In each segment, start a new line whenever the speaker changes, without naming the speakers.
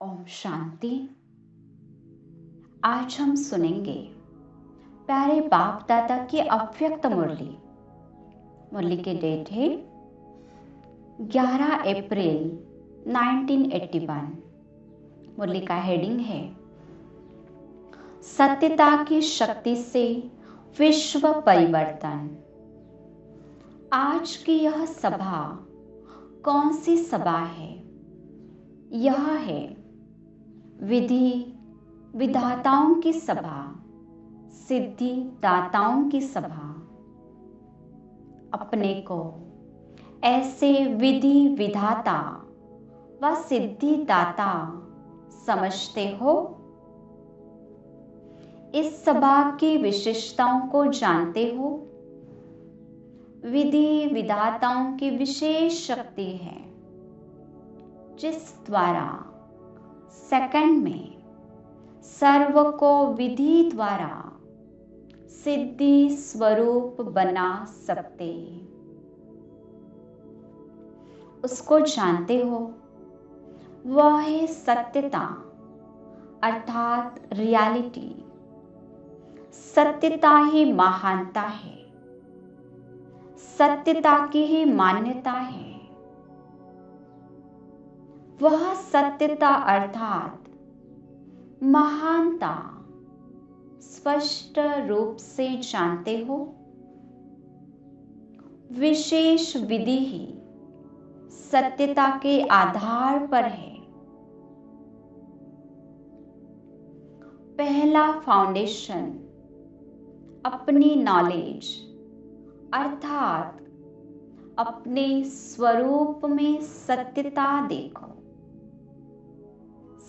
ओम शांति। आज हम सुनेंगे प्यारे बाप दादा की अव्यक्त मुरली। मुरली की डेट है 11 अप्रैल 1981। मुरली का हेडिंग है सत्यता की शक्ति से विश्व परिवर्तन। आज की यह सभा कौन सी सभा है? यह है विधि विधाताओं की सभा, सिद्धि दाताओं की सभा। अपने को ऐसे विधि विधाता व सिद्धि दाता समझते हो? इस सभा की विशेषताओं को जानते हो? विधि विधाताओं की विशेष शक्ति है जिस द्वारा सेकंड में सर्व को विधि द्वारा सिद्धि स्वरूप बना सकते। उसको जानते हो? वह है सत्यता अर्थात रियलिटी। सत्यता ही महानता है, सत्यता की ही मान्यता है। वह सत्यता अर्थात महानता स्पष्ट रूप से जानते हो? विशेष विधि ही सत्यता के आधार पर है। पहला फाउंडेशन अपनी नॉलेज अर्थात अपने स्वरूप में सत्यता देखो।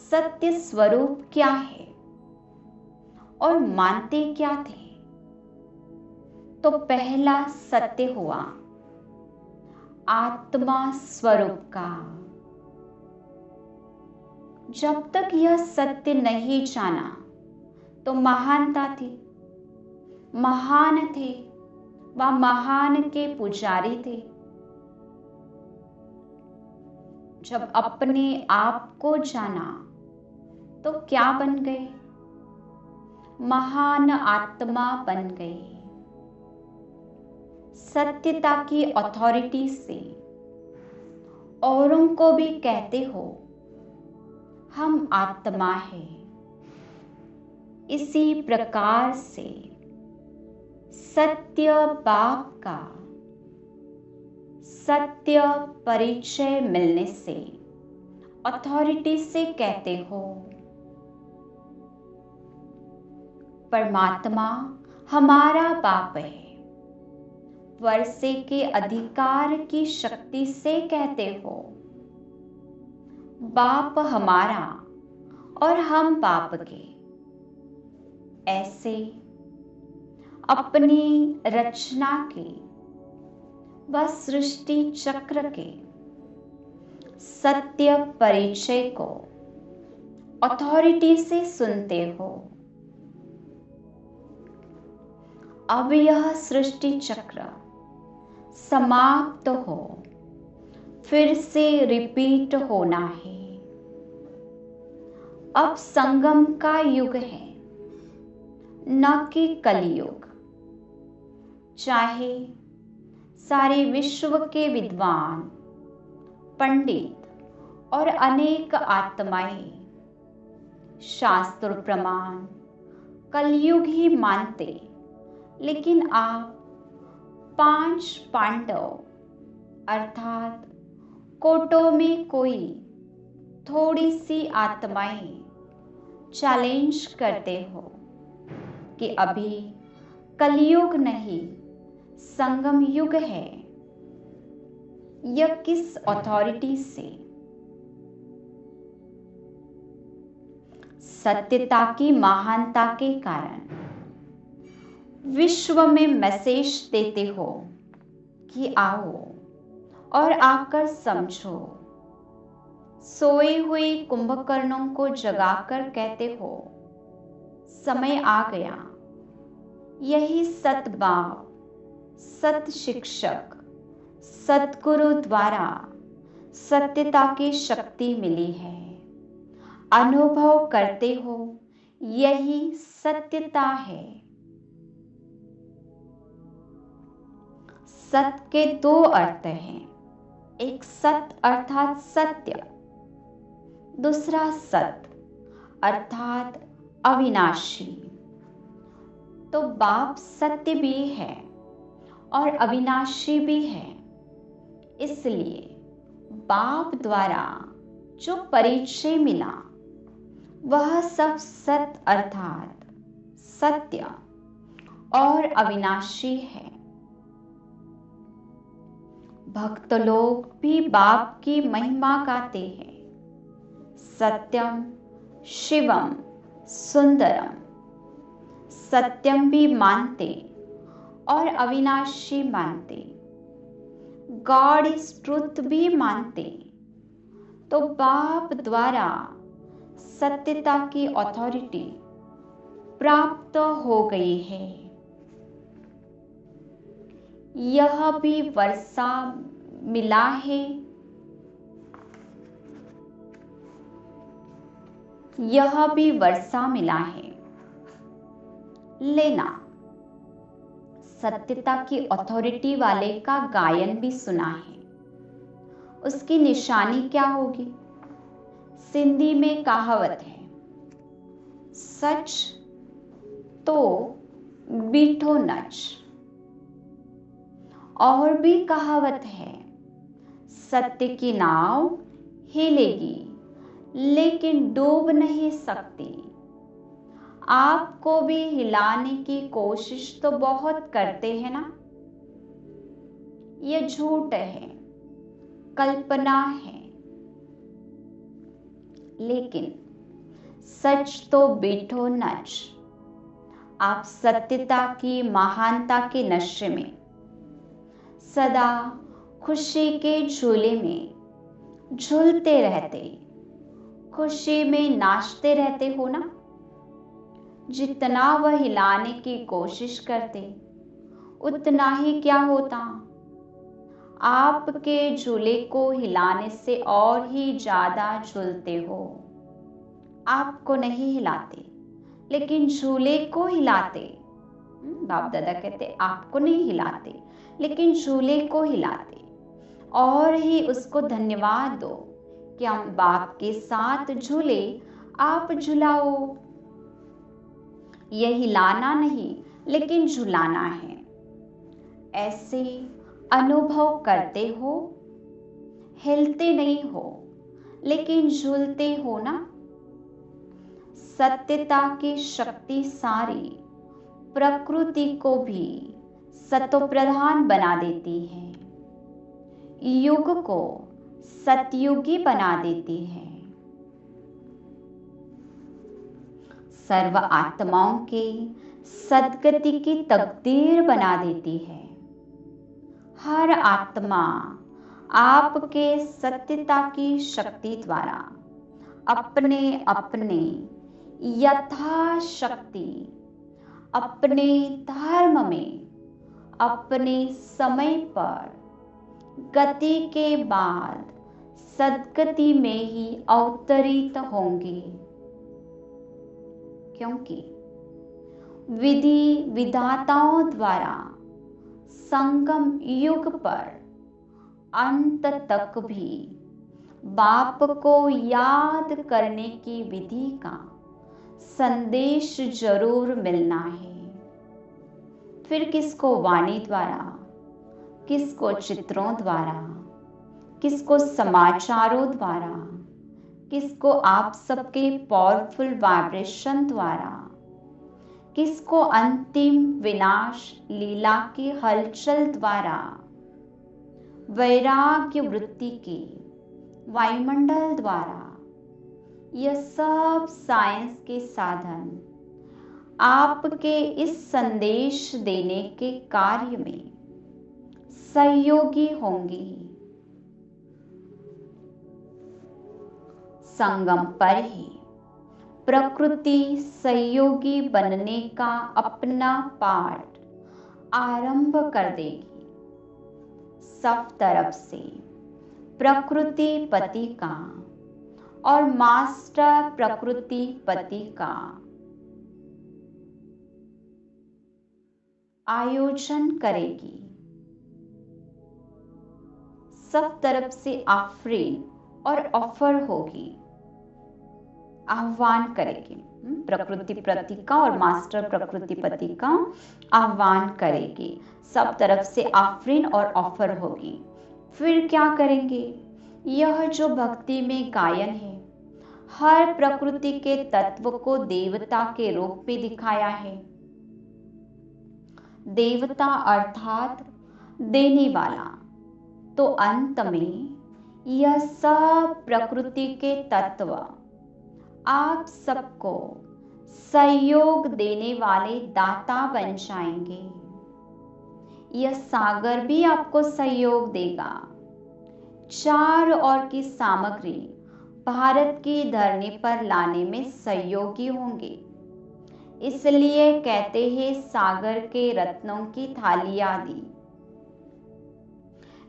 सत्य स्वरूप क्या है और मानते क्या थे? तो पहला सत्य हुआ आत्मा स्वरूप का। जब तक यह सत्य नहीं जाना तो महानता थी, महान थे व महान के पुजारी थे। जब अपने आप को जाना तो क्या बन गए? महान आत्मा बन गए। सत्यता की अथॉरिटी से औरों को भी कहते हो हम आत्मा है। इसी प्रकार से सत्य बाप का सत्य परिचय मिलने से अथॉरिटी से कहते हो परमात्मा हमारा बाप है। वर्षे के अधिकार की शक्ति से कहते हो बाप हमारा और हम बाप के। ऐसे अपनी रचना के व सृष्टि चक्र के सत्य परिचय को अथॉरिटी से सुनते हो। अब यह सृष्टि चक्र समाप्त हो, फिर से रिपीट होना है। अब संगम का युग है, न कि कलयुग। चाहे सारे विश्व के विद्वान पंडित और अनेक आत्माएं शास्त्र प्रमाण कलयुग ही मानते, लेकिन आप 5 पांडव अर्थात कोटों में कोई थोड़ी सी आत्माएं चैलेंज करते हो कि अभी कलयुग नहीं संगम युग है। यह किस अथॉरिटी से? सत्यता की महानता के कारण विश्व में मैसेज देते हो कि आओ और आकर समझो। सोए हुए कुंभकर्णों को जगाकर कहते हो समय आ गया। यही सत बाप, सत शिक्षक, सतगुरु द्वारा सत्यता की शक्ति मिली है। अनुभव करते हो, यही सत्यता है। सत्य के दो अर्थ हैं, एक सत्य अर्थात सत्य, दूसरा सत्य अर्थात अविनाशी। तो बाप सत्य भी है और अविनाशी भी है, इसलिए बाप द्वारा जो परिचय मिला वह सब सत्य अर्थात सत्य और अविनाशी है। भक्त लोग भी बाप की महिमा गाते हैं, सत्यम शिवम सुंदरम। सत्यम भी मानते और अविनाशी मानते, गॉड इज ट्रुथ भी मानते। तो बाप द्वारा सत्यता की अथॉरिटी प्राप्त हो गई है। यह भी वर्षा मिला है, यह भी वर्षा मिला है। लेना, सत्यता की अथॉरिटी वाले का गायन भी सुना है। उसकी निशानी क्या होगी? सिंधी में कहावत है, सच तो बीठो नच। और भी कहावत है, सत्य की नाव हिलेगी लेकिन डूब नहीं सकती। आपको भी हिलाने की कोशिश तो बहुत करते हैं ना। यह झूठ है, कल्पना है, लेकिन सच तो बीठो नच। आप सत्यता की महानता के नशे में, सदा खुशी के झूले में झूलते रहते, खुशी में नाचते रहते हो ना। जितना वह हिलाने की कोशिश करते उतना ही क्या होता, आपके झूले को हिलाने से और ही ज्यादा झूलते हो। आपको नहीं हिलाते लेकिन झूले को हिलाते। बाप दादा कहते आपको नहीं हिलाते लेकिन झूले को हिलाते, और ही उसको धन्यवाद दो कि हम बाप के साथ झूले, आप झुलाओ। यह हिलाना नहीं लेकिन झुलाना है। ऐसे अनुभव करते हो, हिलते नहीं हो लेकिन झूलते हो ना। सत्यता की शक्ति सारी प्रकृति को भी सतोप्रधान बना देती है, युग को सतयुगी बना देती है, सर्व आत्माओं के सद्गति की तकदीर बना देती है। हर आत्मा आपके सत्यता की शक्ति द्वारा अपने अपने यथाशक्ति, अपने धर्म में, अपने समय पर गति के बाद सद्गति में ही अवतरित होंगे, क्योंकि विधि विधाताओं द्वारा संगम युग पर अंत तक भी बाप को याद करने की विधि का संदेश जरूर मिलना है। फिर किसको वाणी द्वारा, किसको चित्रों द्वारा, किसको समाचारों द्वारा, किसको आप सबके पावरफुल वाइब्रेशन द्वारा, किसको अंतिम विनाश लीला की हलचल द्वारा, वैराग्य वृत्ति के वायुमंडल द्वारा। यह सब साइंस के साधन आपके इस संदेश देने के कार्य में सहयोगी होंगी। संगम पर ही प्रकृति सहयोगी बनने का अपना पाठ आरंभ कर देगी। सब तरफ से प्रकृति पति का और मास्टर प्रकृति पति का आयोजन करेगी। सब तरफ से आफरीन और ऑफर होगी, आह्वान करेगी। प्रकृति पति का और मास्टर प्रकृति पति का आह्वान करेगी। सब तरफ से आफरीन और ऑफर होगी। फिर क्या करेंगे? यह जो भक्ति में गायन है, हर प्रकृति के तत्व को देवता के रूप में दिखाया है। देवता अर्थात देने वाला। तो अंत में यह सब प्रकृति के तत्व आप सबको सहयोग देने वाले दाता बन जाएंगे। यह सागर भी आपको सहयोग देगा। चार ओर की सामग्री भारत की धरनी पर लाने में सहयोगी होंगे। इसलिए कहते हैं सागर के रत्नों की थालियां दी।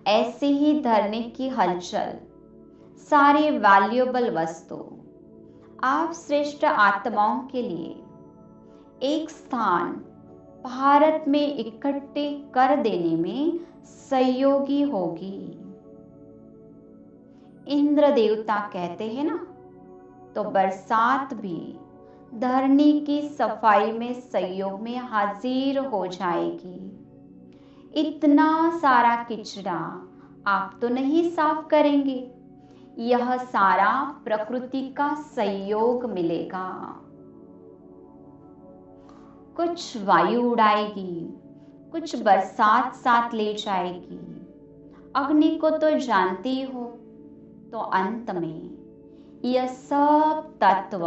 ऐसे ही धरनी की हलचल, सारे वैल्यूएबल वस्तु आप श्रेष्ठ आत्माओं के लिए एक स्थान भारत में इकट्ठे कर देने में सहयोगी होगी। इंद्र देवता कहते हैं ना, तो बरसात भी धरनी की सफाई में सहयोग में हाजिर हो जाएगी। इतना सारा किचड़ा आप तो नहीं साफ करेंगे, यह सारा प्रकृति का सहयोग मिलेगा। कुछ वायु उड़ाएगी, कुछ बरसात साथ ले जाएगी। अग्नि को तो जानती हो। तो अंत में यह सब तत्व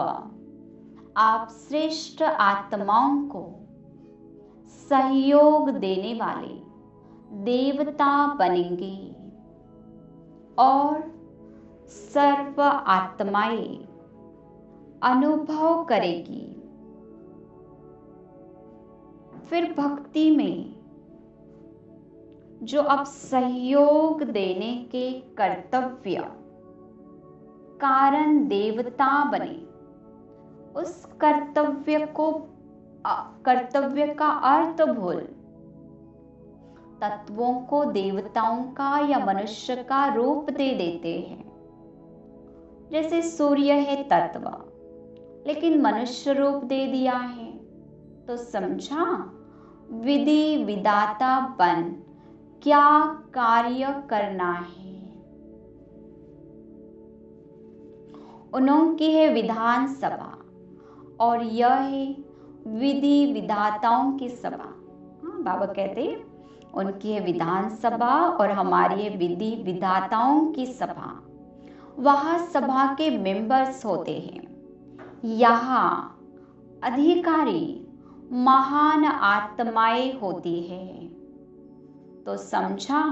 आप श्रेष्ठ आत्माओं को सहयोग देने वाले देवता बनेंगे और सर्व आत्माएं अनुभव करेगी। फिर भक्ति में जो अब सहयोग देने के कर्तव्य कारण देवता बने, उस कर्तव्य का अर्थ भूल तत्वों को देवताओं का या मनुष्य का रूप दे देते हैं। जैसे सूर्य है तत्व, लेकिन मनुष्य रूप दे दिया है, तो समझा विधि विधाता बन क्या कार्य करना है। उनकी है विधान सभा और यह है विधि विधाताओं की सभा। बाबा कहते हैं उनकी है विधान सभा और हमारी है विधि विधाताओं की सभा। वहां सभा के मेंबर्स होते हैं, यहाँ अधिकारी महान आत्माएं होती है। तो समझा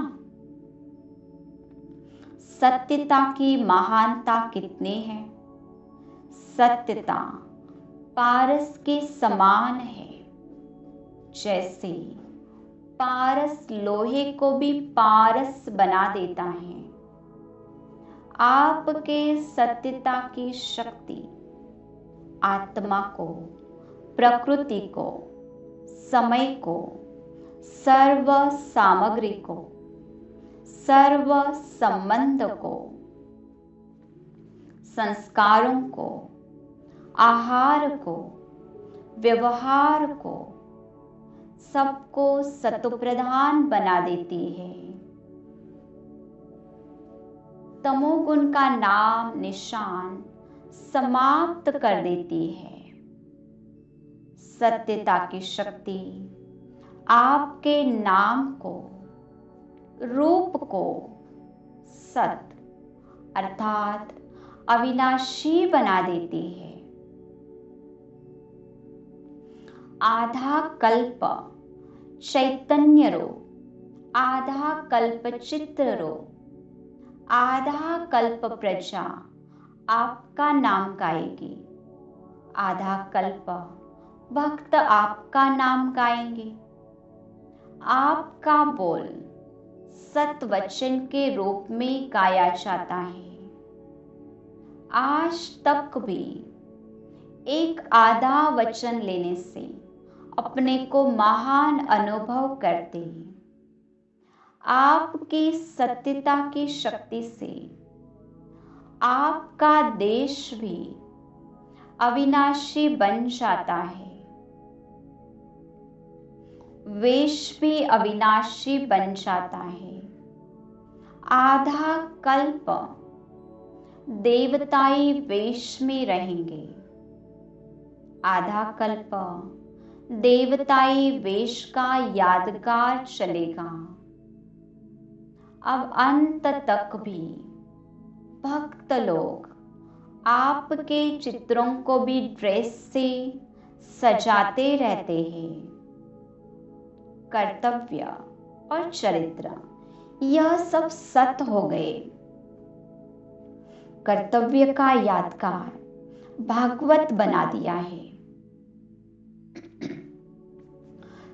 सत्यता की महानता कितनी है। सत्यता पारस के समान है। जैसे पारस लोहे को भी पारस बना देता है, आपके सत्यता की शक्ति आत्मा को, प्रकृति को, समय को, सर्व सामग्री को, सर्व संबंध को, संस्कारों को, आहार को, व्यवहार को, सबको सतोप्रधान बना देती है। तमोगुण का नाम निशान समाप्त कर देती है। सत्यता की शक्ति आपके नाम को, रूप को सत अर्थात अविनाशी बना देती है। आधा कल्प चैतन्य रूप, आधा कल्प चित्र रूप, आधा कल्प प्रजा आपका नाम गाएगी, आधा कल्प भक्त आपका नाम गाएंगे। आपका बोल सत वचन के रूप में गाया जाता है। आज तक भी एक आधा वचन लेने से अपने को महान अनुभव करते हैं। आपकी सत्यता की शक्ति से आपका देश भी अविनाशी बन जाता है, वेश भी अविनाशी बन जाता है। आधा कल्प देवताई वेश में रहेंगे, आधा कल्प देवताई वेश का यादगार चलेगा। अब अंत तक भी भक्त लोग आपके चित्रों को भी ड्रेस से सजाते रहते हैं। कर्तव्य और चरित्र यह सब सत्य हो गए। कर्तव्य का यादगार भागवत बना दिया है।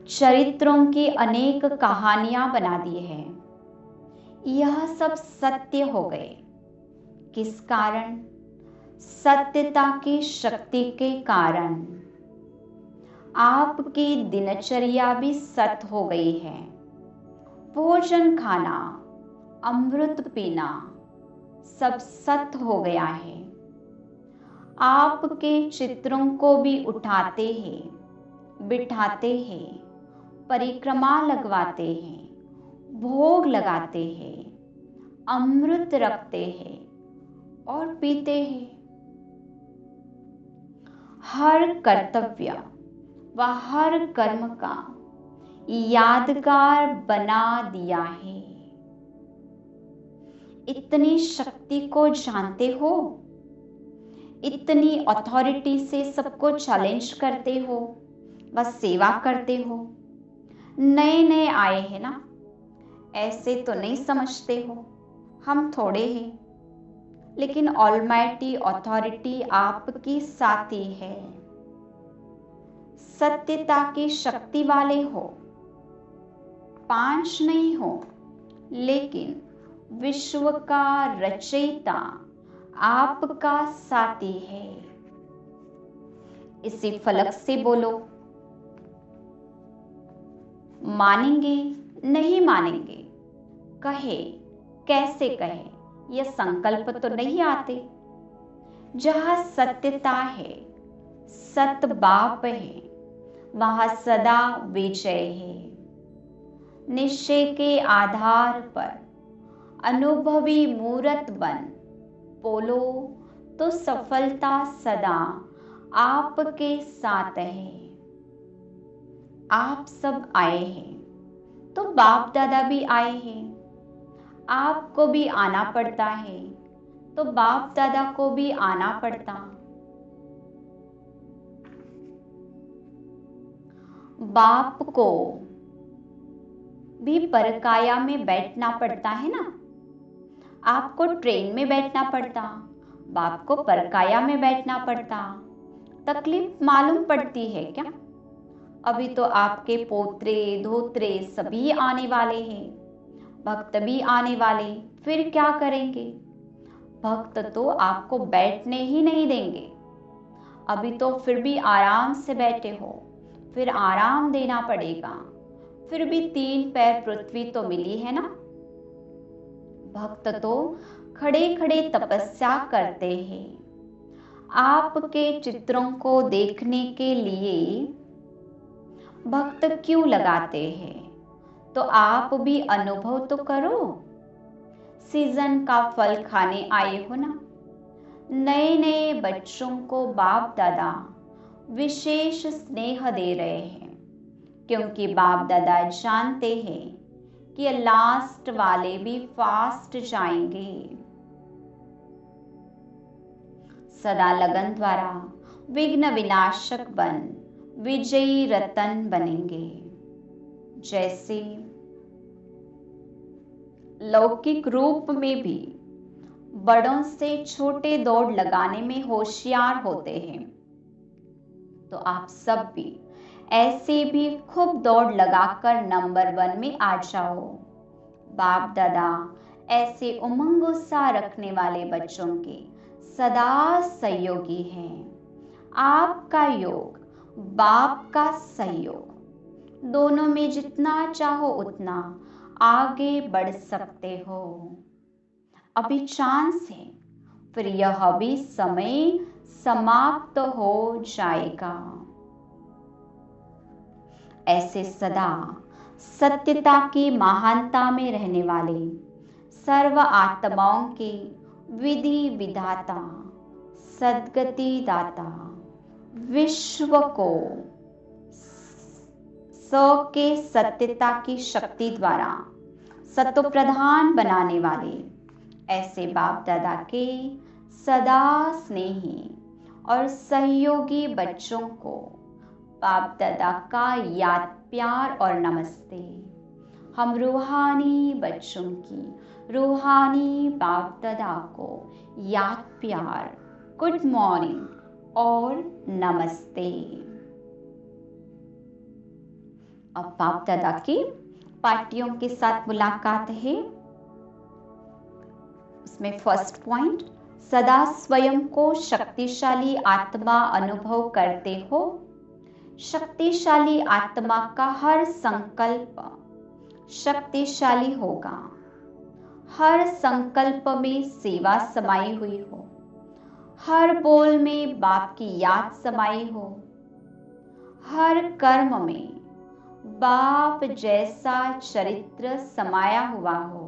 चरित्रों की अनेक कहानियां बना दी है। यह सब सत्य हो गए। किस कारण? सत्यता की शक्ति के कारण। आपकी दिनचर्या भी सत्य हो गई है। भोजन खाना, अमृत पीना सब सत्य हो गया है। आपके चित्रों को भी उठाते हैं, बिठाते हैं, परिक्रमा लगवाते हैं, भोग लगाते हैं, अमृत रखते हैं और पीते हैं। हर कर्तव्य व हर कर्म का यादगार बना दिया है। इतनी शक्ति को जानते हो, इतनी अथॉरिटी से सबको चैलेंज करते हो, बस सेवा करते हो। नए नए आए हैं ना, ऐसे तो नहीं समझते हो हम थोड़े हैं, लेकिन ऑलमाइटी अथॉरिटी आपकी साथी है। सत्यता की शक्ति वाले हो, 5 नहीं हो, लेकिन विश्व का रचयिता आपका साथी है। इसी फलक से बोलो। मानेंगे नहीं मानेंगे, कहे कैसे कहे, यह संकल्प तो नहीं आते। जहां सत्यता है, सत बाप है, वहां सदा विजय है। निश्चय के आधार पर अनुभवी मूर्त बन बोलो तो सफलता सदा आपके साथ है। आप सब आए हैं तो बाप दादा भी आए हैं। आपको भी आना पड़ता है तो बाप दादा को भी आना पड़ता। बाप को भी परकाया में बैठना पड़ता है ना। आपको ट्रेन में बैठना पड़ता, बाप को परकाया में बैठना पड़ता। तकलीफ मालूम पड़ती है क्या? अभी तो आपके पोत्रे धोत्रे सभी आने वाले हैं, भक्त भी आने वाले, फिर क्या करेंगे? भक्त तो आपको बैठने ही नहीं देंगे। अभी तो फिर भी आराम से बैठे हो, फिर आराम देना पड़ेगा। फिर भी 3 पैर पृथ्वी तो मिली है ना। भक्त तो खड़े खड़े तपस्या करते हैं। आपके चित्रों को देखने के लिए भक्त क्यों लगाते हैं? तो आप भी अनुभव तो करो। सीजन का फल खाने आए हो ना। नए नए बच्चों को बाप दादा विशेष स्नेह दे रहे हैं, क्योंकि बाप दादा जानते हैं कि लास्ट वाले भी फास्ट जाएंगे। सदा लगन द्वारा विघ्न विनाशक बन विजयी रतन बनेंगे। जैसे लौकिक रूप में भी बड़ों से छोटे दौड़ लगाने में होशियार होते हैं, तो आप सब भी ऐसे भी खूब दौड़ लगाकर नंबर 1 में आ जाओ। बाप दादा ऐसे उमंग उत्साह रखने वाले बच्चों के सदा सहयोगी हैं। आपका योग, बाप का सहयोग, दोनों में जितना चाहो उतना आगे बढ़ सकते हो। अभी चांस है, फिर यह भी समय समाप्त हो जाएगा। ऐसे सदा सत्यता की महानता में रहने वाले सर्व आत्माओं के विधि विधाता, सद्गति दाता, विश्व को स के सत्यता की शक्ति द्वारा सत्व प्रधान बनाने वाले ऐसे बाप दादा के सदा स्नेही और सहयोगी बच्चों को बाप दादा का याद प्यार और नमस्ते। हम रूहानी बच्चों की रूहानी बाप दादा को याद प्यार, गुड मॉर्निंग और नमस्ते। अब बाप दादा की पार्टियों के साथ मुलाकात है। उसमें फर्स्ट पॉइंट, सदा स्वयं को शक्तिशाली आत्मा अनुभव करते हो। शक्तिशाली आत्मा का हर संकल्प शक्तिशाली होगा। हर संकल्प में सेवा समाई हुई हो, हर बोल में बाप की याद समाई हो, हर कर्म में बाप जैसा चरित्र समाया हुआ हो।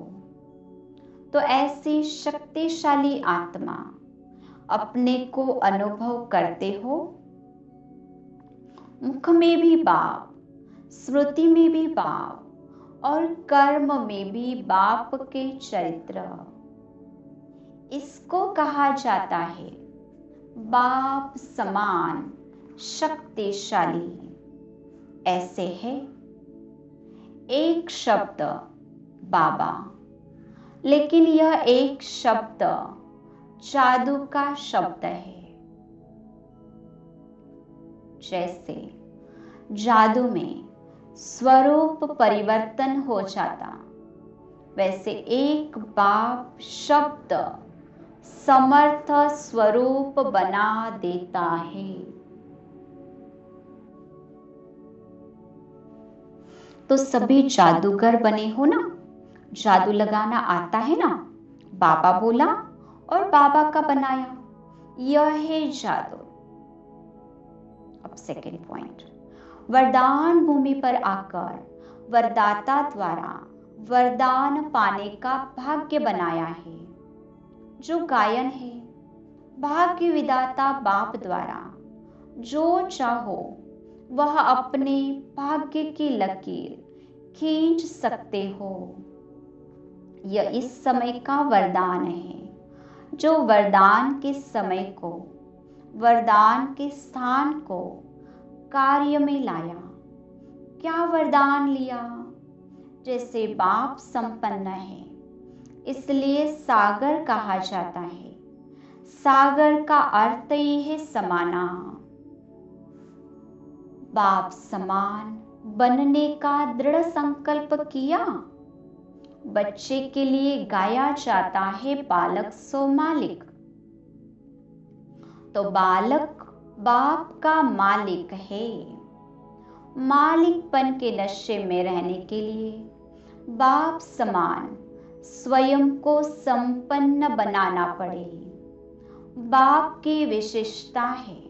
तो ऐसी शक्तिशाली आत्मा अपने को अनुभव करते हो। मुख में भी बाप, स्मृति में भी बाप और कर्म में भी बाप के चरित्र। इसको कहा जाता है बाप समान शक्तिशाली। ऐसे है एक शब्द बाबा, लेकिन यह एक शब्द जादू का शब्द है। जैसे जादू में स्वरूप परिवर्तन हो जाता, वैसे एक बाप शब्द समर्थ स्वरूप बना देता है। तो सभी जादूगर बने हो ना, जादू लगाना आता है ना। बाबा बोला और बाबा का बनाया, यह है जादू। अब सेकेंड पॉइंट, वरदान भूमि पर आकर वरदाता द्वारा वरदान पाने का भाग्य बनाया है। जो गायन है, भाग्य विधाता बाप द्वारा जो चाहो वह अपने भाग्य की लकीर खींच सकते हो। यह इस समय का वरदान है, जो वरदान के समय को, वरदान के स्थान को कार्य में लाया। क्या वरदान लिया? जैसे बाप संपन्न है, इसलिए सागर कहा जाता है। सागर का अर्थ ही है समाना। बाप समान बनने का दृढ़ संकल्प किया। बच्चे के लिए गाया जाता है बालक सो मालिक। तो बालक बाप का मालिक है। मालिकपन के नशे में रहने के लिए बाप समान स्वयं को संपन्न बनाना पड़े। बाप की विशेषता है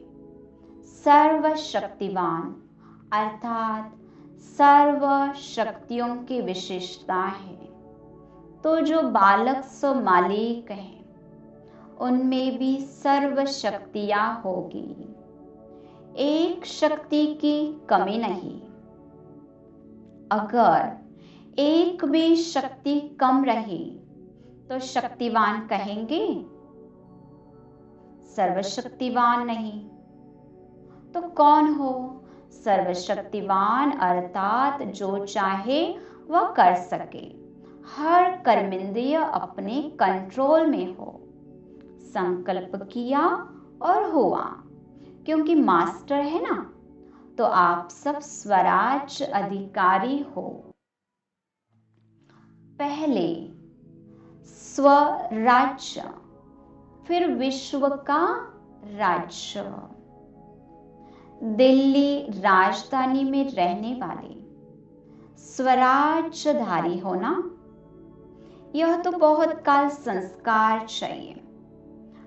सर्वशक्तिवान, अर्थात सर्व शक्तियों की विशेषता है। तो जो बालक सो मालिक हैं, उनमें भी सर्व शक्तियां होगी। एक शक्ति की कमी नहीं। अगर एक भी शक्ति कम रही तो शक्तिवान कहेंगे, सर्वशक्तिवान नहीं। तो कौन हो सर्वशक्तिवान? अर्थात जो चाहे वह कर सके, हर कर्मेंद्रिय अपने कंट्रोल में हो। संकल्प किया और हुआ, क्योंकि मास्टर है ना, तो आप सब स्वराज अधिकारी हो। पहले स्वराज्य, फिर विश्व का राज्य। दिल्ली राजधानी में रहने वाले स्वराज्यधारी होना, यह तो बहुत काल संस्कार चाहिए।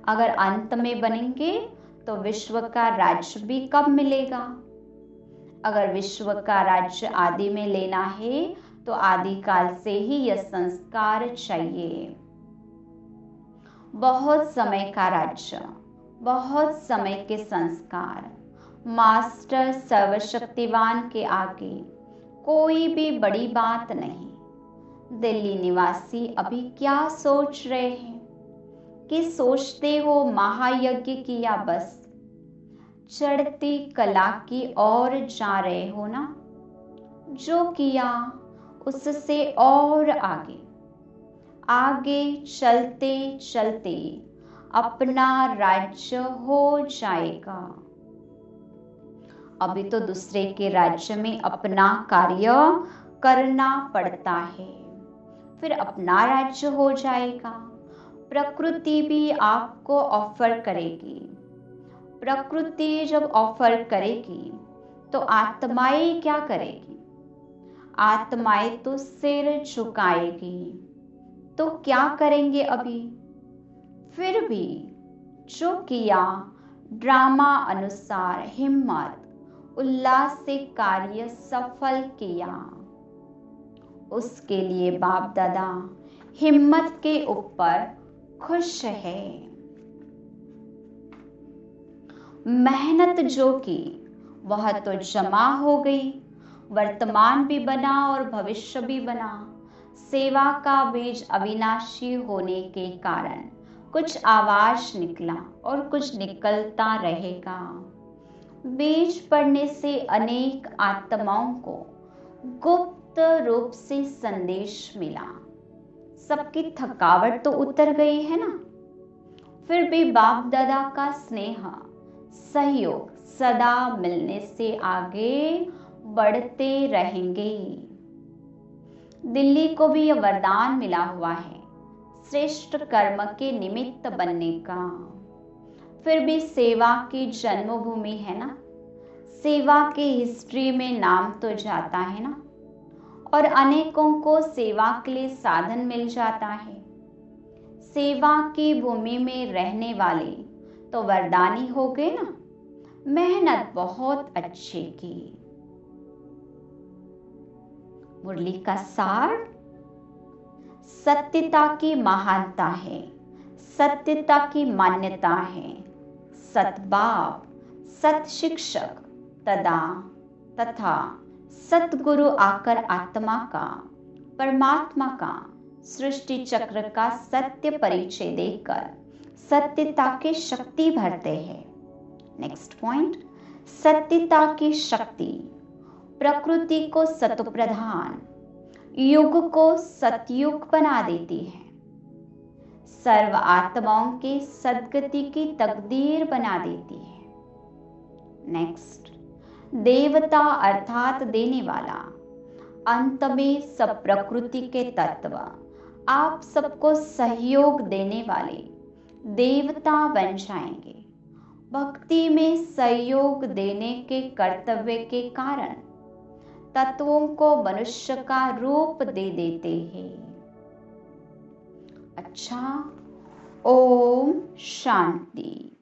अगर अंत में बनेंगे तो विश्व का राज्य भी कब मिलेगा? अगर विश्व का राज्य आदि में लेना है तो आदि काल से ही यह संस्कार चाहिए। बहुत समय का राज्य, बहुत समय के संस्कार, मास्टर सर्वशक्तिवान के आगे कोई भी बड़ी बात नहीं। दिल्ली निवासी अभी क्या सोच रहे हैं कि सोचते हो महायज्ञ किया, बस चढ़ती कला की ओर जा रहे हो ना? जो किया उससे और आगे आगे चलते चलते अपना राज्य हो जाएगा। अभी तो दूसरे के राज्य में अपना कार्य करना पड़ता है, फिर अपना राज्य हो जाएगा। प्रकृति भी आपको ऑफर करेगी। प्रकृति जब ऑफर करेगी तो आत्माएं क्या करेगी? आत्माएं तो सिर झुकाएगी। तो क्या करेंगे अभी? फिर भी जो किया ड्रामा अनुसार हिम्मत उल्लास से कार्य सफल किया, उसके लिए बाप दादा हिम्मत के ऊपर खुश है। मेहनत जो की वह तो जमा हो गई, वर्तमान भी बना और भविष्य भी बना। सेवा का बीज अविनाशी होने के कारण कुछ आवाज निकला और कुछ निकलता रहेगा। बीज पड़ने से अनेक आत्माओं को गुप्त रूप से संदेश मिला। सबकी थकावट तो उतर गई है ना? फिर भी बाप दादा का स्नेह सहयोग सदा मिलने से आगे बढ़ते रहेंगे। दिल्ली को भी यह वरदान मिला हुआ है श्रेष्ठ कर्म के निमित्त बनने का। फिर भी सेवा की जन्मभूमि है ना? सेवा के हिस्ट्री में नाम तो जाता है ना, और अनेकों को सेवा के लिए साधन मिल जाता है। सेवा की भूमि में रहने वाले तो वरदानी हो गए ना। मेहनत बहुत अच्छी की। मुरली का सार सत्यता की महानता है, सत्यता की मान्यता है। सतबाप, सत शिक्षक तथा सतगुरु आकर आत्मा का, परमात्मा का, सृष्टि चक्र का सत्य परिचय देकर सत्यता की शक्ति भरते हैं। नेक्स्ट पॉइंट, सत्यता की शक्ति प्रकृति को सतप्रधान, युग को सतयुग बना देती है। सर्व आत्माओं के सद्गति की तकदीर बना देती है। नेक्स्ट, देवता अर्थात देने वाला, अंत में सब प्रकृति के तत्व आप सबको सहयोग देने वाले देवता बन जाएंगे। भक्ति में सहयोग देने के कर्तव्य के कारण तत्वों को मनुष्य का रूप दे देते हैं। अच्छा, ओम शांति।